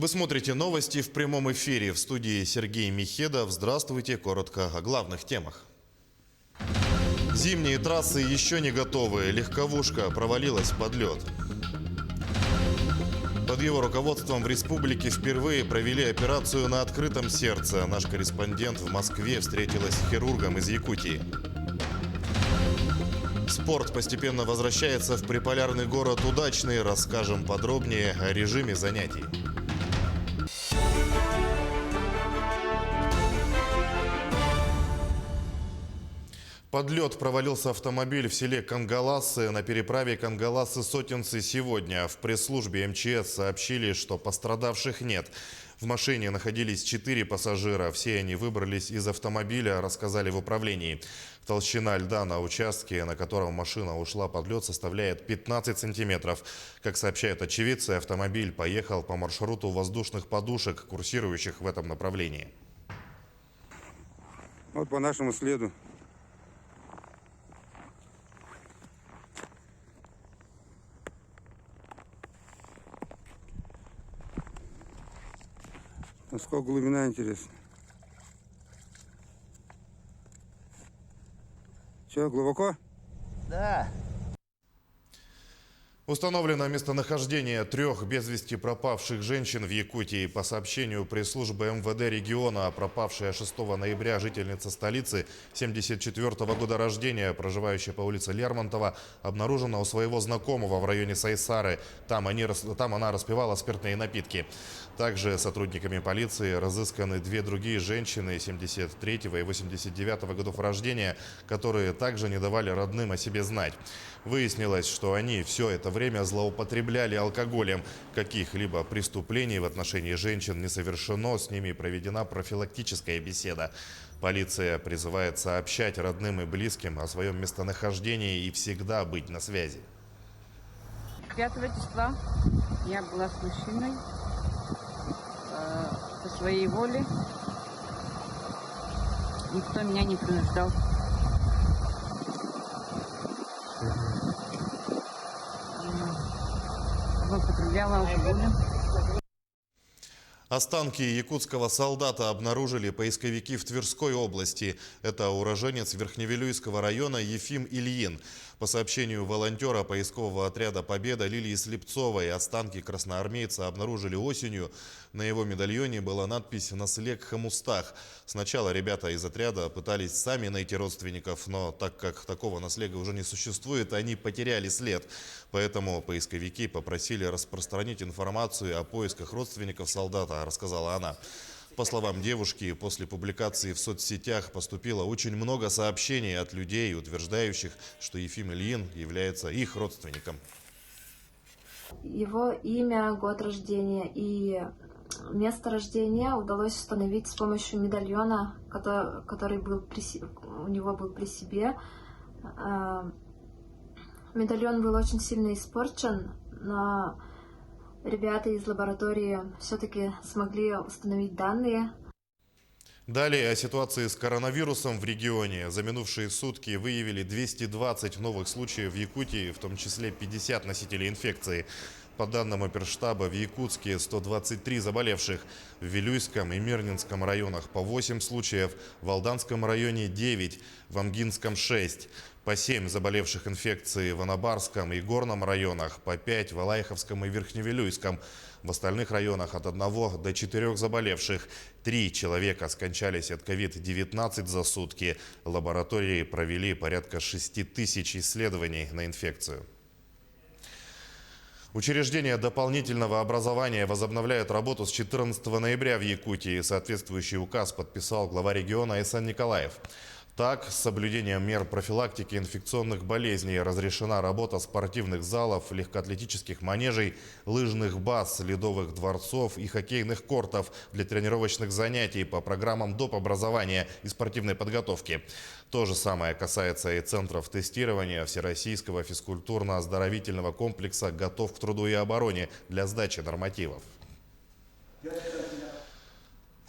Вы смотрите новости в прямом эфире. В студии Сергей Михедов. Здравствуйте. Коротко о главных темах. Зимние трассы еще не готовы. Легковушка провалилась под лед. Под его руководством в республике впервые провели операцию на открытом сердце. Наш корреспондент в Москве встретилась с хирургом из Якутии. Спорт постепенно возвращается в приполярный город Удачный. Расскажем подробнее о режиме занятий. Под лед провалился автомобиль в селе Кангаласы на переправе Кангаласы-Сотенцы сегодня. В пресс-службе МЧС сообщили, что пострадавших нет. В машине находились 4 пассажира. Все они выбрались из автомобиля, рассказали в управлении. Толщина льда на участке, на котором машина ушла под лед, составляет 15 сантиметров. Как сообщают очевидцы, автомобиль поехал по маршруту воздушных подушек, курсирующих в этом направлении. Вот по нашему следу. Насколько глубина, интересно. Че, глубоко? Да. Установлено местонахождение 3 без вести пропавших женщин в Якутии. По сообщению пресс-службы МВД региона, пропавшая 6 ноября жительница столицы 1974 года рождения, проживающая по улице Лермонтова, обнаружена у своего знакомого в районе Сайсары. Там она распивала спиртные напитки. Также сотрудниками полиции разысканы 2 другие женщины 73 и 89 годов рождения, которые также не давали родным о себе знать. Выяснилось, что они все это время злоупотребляли алкоголем. Каких-либо преступлений в отношении женщин не совершено, с ними проведена профилактическая беседа. Полиция призывает сообщать родным и близким о своем местонахождении и всегда быть на связи. 5 числа я была с мужчиной по своей воле. Никто меня не принуждал. Злоупотребляла алкоголем. Останки якутского солдата обнаружили поисковики в Тверской области. Это уроженец Верхневилюйского района Ефим Ильин. По сообщению волонтера поискового отряда «Победа» Лилии Слепцовой, останки красноармейца обнаружили осенью. На его медальоне была надпись «Наслег Хамустах». Сначала ребята из отряда пытались сами найти родственников, но так как такого наслега уже не существует, они потеряли след. Поэтому поисковики попросили распространить информацию о поисках родственников солдата, рассказала она. По словам девушки, после публикации в соцсетях поступило очень много сообщений от людей, утверждающих, что Ефим Ильин является их родственником. Его имя, год рождения и место рождения удалось установить с помощью медальона, который у него был при себе. Медальон был очень сильно испорчен, но ребята из лаборатории все-таки смогли установить данные. Далее о ситуации с коронавирусом в регионе. За минувшие сутки выявили 220 новых случаев в Якутии, в том числе 50 носителей инфекции. По данным оперштаба, в Якутске 123 заболевших, в Вилюйском и Мирнинском районах по 8 случаев, в Алданском районе 9, в Амгинском 6, по 7 заболевших инфекцией в Анабарском и Горном районах, по 5 в Алайховском и Верхневилюйском. В остальных районах от 1 до 4 заболевших. 3 человека скончались от COVID-19 за сутки. Лаборатории провели порядка 6000 исследований на инфекцию. Учреждения дополнительного образования возобновляют работу с 14 ноября в Якутии. Соответствующий указ подписал глава региона Айсан Николаев. Так, с соблюдением мер профилактики инфекционных болезней разрешена работа спортивных залов, легкоатлетических манежей, лыжных баз, ледовых дворцов и хоккейных кортов для тренировочных занятий по программам доп. Образования и спортивной подготовки. То же самое касается и центров тестирования Всероссийского физкультурно-оздоровительного комплекса «Готов к труду и обороне» для сдачи нормативов.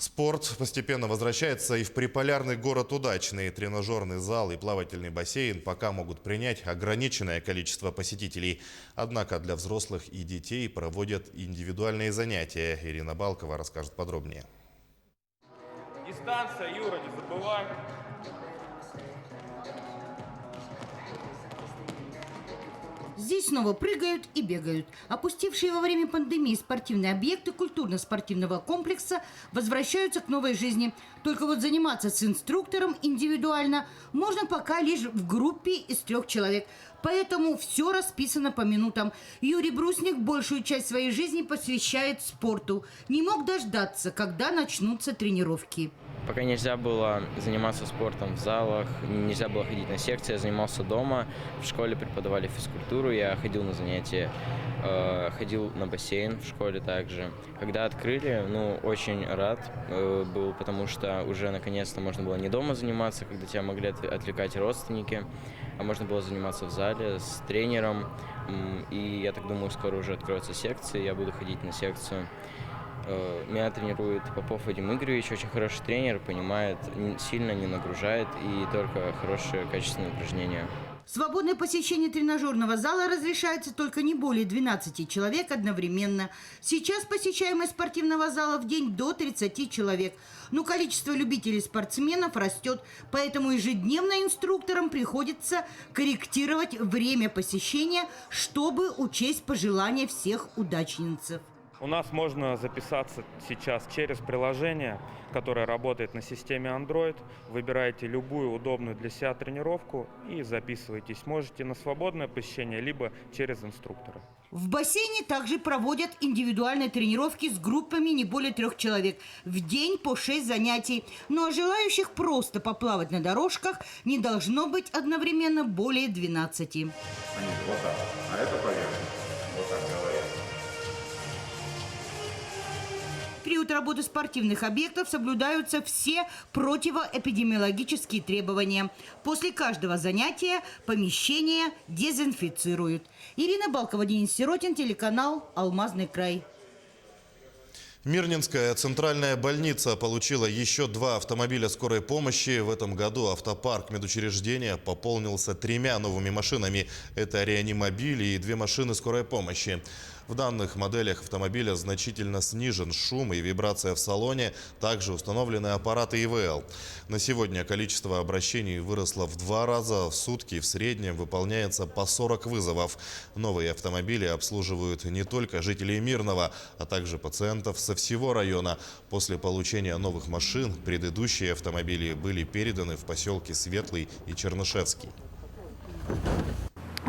Спорт постепенно возвращается и в приполярный город Удачный. Тренажерный зал и плавательный бассейн пока могут принять ограниченное количество посетителей. Однако для взрослых и детей проводят индивидуальные занятия. Ирина Балкова расскажет подробнее. Дистанция, Юра, не забывай. Здесь снова прыгают и бегают. Опустевшие во время пандемии спортивные объекты культурно-спортивного комплекса возвращаются к новой жизни. Только вот заниматься с инструктором индивидуально можно пока лишь в группе из 3 человек. Поэтому все расписано по минутам. Юрий Брусник большую часть своей жизни посвящает спорту. Не мог дождаться, когда начнутся тренировки. Пока нельзя было заниматься спортом в залах, нельзя было ходить на секции, я занимался дома. В школе преподавали физкультуру, я ходил на занятия, ходил на бассейн в школе также. Когда открыли, очень рад был, потому что уже наконец-то можно было не дома заниматься, когда тебя могли отвлекать родственники, а можно было заниматься в зале с тренером. И я так думаю, скоро уже откроются секции, я буду ходить на секцию. Меня тренирует Попов Вадим Игоревич, очень хороший тренер, понимает, сильно не нагружает и только хорошие качественные упражнения. Свободное посещение тренажерного зала разрешается только не более 12 человек одновременно. Сейчас посещаемость спортивного зала в день до 30 человек. Но количество любителей спортсменов растет, поэтому ежедневно инструкторам приходится корректировать время посещения, чтобы учесть пожелания всех удачницев. У нас можно записаться сейчас через приложение, которое работает на системе Android. Выбираете любую удобную для себя тренировку и записывайтесь. Можете на свободное посещение, либо через инструктора. В бассейне также проводят индивидуальные тренировки с группами не более 3 человек. В день по 6 занятий. Ну а желающих просто поплавать на дорожках не должно быть одновременно более 12. Вот так. А это поверхность. Вот так говорят. В период работы спортивных объектов соблюдаются все противоэпидемиологические требования. После каждого занятия помещение дезинфицируют. Ирина Балкова, Денис Сиротин, телеканал «Алмазный край». Мирнинская центральная больница получила еще 2 автомобиля скорой помощи. В этом году автопарк медучреждения пополнился 3 новыми машинами. Это реанимобили и 2 машины скорой помощи. В данных моделях автомобиля значительно снижен шум и вибрация в салоне. Также установлены аппараты ИВЛ. На сегодня количество обращений выросло в 2 раза. В сутки в среднем выполняется по 40 вызовов. Новые автомобили обслуживают не только жителей Мирного, а также пациентов со всего района. После получения новых машин предыдущие автомобили были переданы в поселки Светлый и Чернышевский.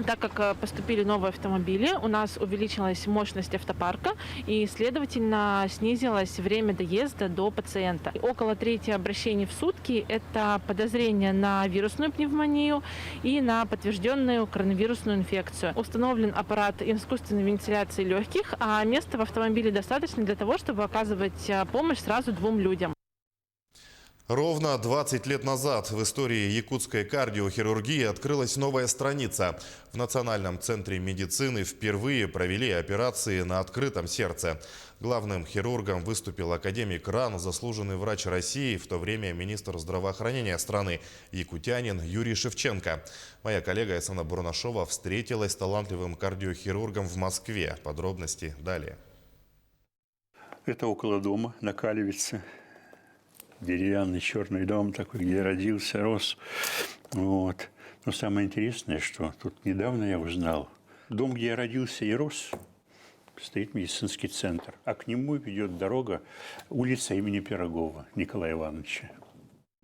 Так как поступили новые автомобили, у нас увеличилась мощность автопарка и, следовательно, снизилось время доезда до пациента. Около 1/3 обращений в сутки – это подозрение на вирусную пневмонию и на подтвержденную коронавирусную инфекцию. Установлен аппарат искусственной вентиляции легких, а места в автомобиле достаточно для того, чтобы оказывать помощь сразу 2 людям. Ровно 20 лет назад в истории якутской кардиохирургии открылась новая страница. В Национальном центре медицины впервые провели операции на открытом сердце. Главным хирургом выступил академик РАН, заслуженный врач России, в то время министр здравоохранения страны, якутянин Юрий Шевченко. Моя коллега Исана Бурнашова встретилась с талантливым кардиохирургом в Москве. Подробности далее. Это около дома на Калевице. Деревянный черный дом такой, где я родился, рос. Вот. Но самое интересное, что тут недавно я узнал, дом, где я родился и рос, стоит медицинский центр, а к нему ведет дорога улица имени Пирогова Николая Ивановича.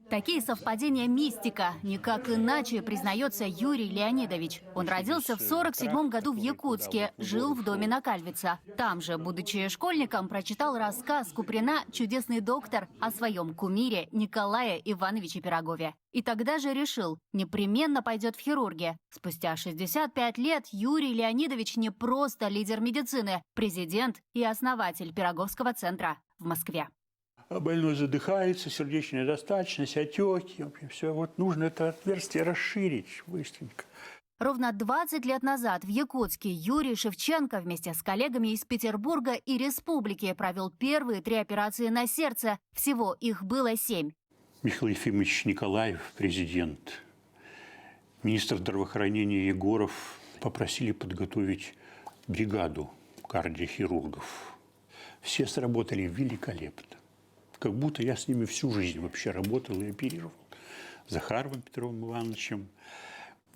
Такие совпадения – мистика. Никак иначе признается Юрий Леонидович. Он родился в 1947 году в Якутске, жил в доме на Кальвица. Там же, будучи школьником, прочитал рассказ Куприна «Чудесный доктор» о своем кумире Николае Ивановиче Пирогове. И тогда же решил, непременно пойдет в хирурги. Спустя 65 лет Юрий Леонидович не просто лидер медицины, президент и основатель Пироговского центра в Москве. Больной задыхается, сердечная недостаточность, отеки. Все, вот нужно это отверстие расширить быстренько. Ровно 20 лет назад в Якутске Юрий Шевченко вместе с коллегами из Петербурга и Республики провел первые 3 операции на сердце. Всего их было 7. Михаил Ефимович Николаев, президент, министр здравоохранения Егоров попросили подготовить бригаду кардиохирургов. Все сработали великолепно. Как будто я с ними всю жизнь вообще работал и оперировал. С Захаровым Петровым Ивановичем,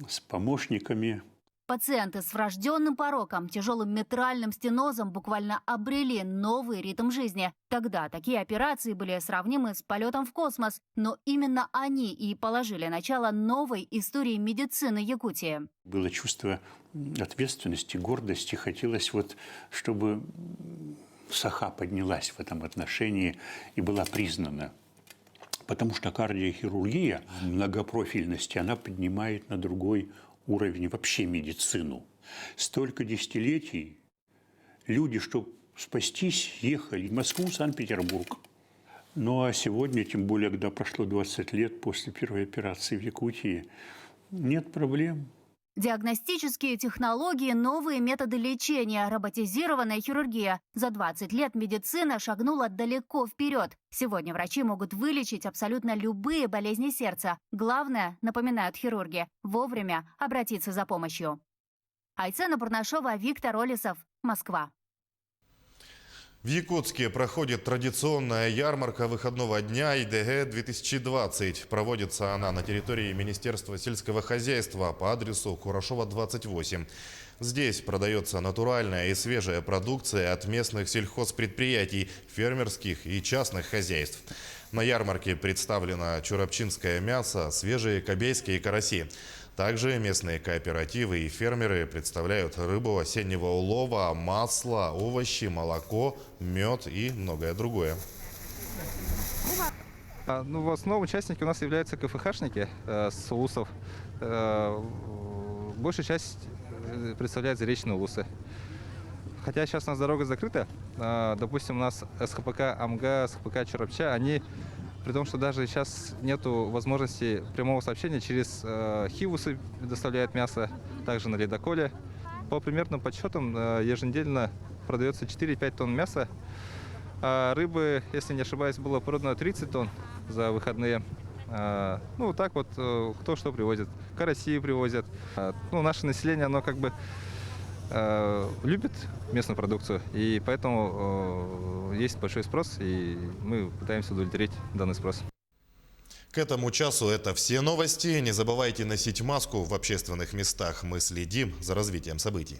с помощниками. Пациенты с врожденным пороком, тяжелым митральным стенозом буквально обрели новый ритм жизни. Тогда такие операции были сравнимы с полетом в космос, но именно они и положили начало новой истории медицины Якутии. Было чувство ответственности, гордости. Хотелось чтобы Саха поднялась в этом отношении и была признана. Потому что кардиохирургия, многопрофильность, она поднимает на другой уровень вообще медицину. Столько десятилетий люди, чтобы спастись, ехали в Москву, Санкт-Петербург. Ну а сегодня, тем более, когда прошло 20 лет после первой операции в Якутии, нет проблем. Диагностические технологии, новые методы лечения, роботизированная хирургия. За 20 лет медицина шагнула далеко вперед. Сегодня врачи могут вылечить абсолютно любые болезни сердца. Главное, напоминают хирурги, вовремя обратиться за помощью. Айцена Пурнашова, Виктор Олесов, Москва. В Якутске проходит традиционная ярмарка выходного дня ИДГ-2020. Проводится она на территории Министерства сельского хозяйства по адресу Курашова, 28. Здесь продается натуральная и свежая продукция от местных сельхозпредприятий, фермерских и частных хозяйств. На ярмарке представлено чурапчинское мясо, свежие кобейские караси. Также местные кооперативы и фермеры представляют рыбу осеннего улова, масло, овощи, молоко, мед и многое другое. В основном участники у нас являются КФХшники с улусов. Большая часть представляет заречные улусы. Хотя сейчас у нас дорога закрыта, допустим, у нас СХПК Амга, СХПК Чурапча, они, при том, что даже сейчас нету возможности прямого сообщения, через хивусы доставляют мясо, также на ледоколе. По примерным подсчетам еженедельно продается 4-5 тонн мяса. А рыбы, если не ошибаюсь, было продано 30 тонн за выходные. Так кто что привозит. Караси привозят. Наше население, оно любит местную продукцию, и поэтому есть большой спрос, и мы пытаемся удовлетворить данный спрос. К этому часу это все новости. Не забывайте носить маску в общественных местах. Мы следим за развитием событий.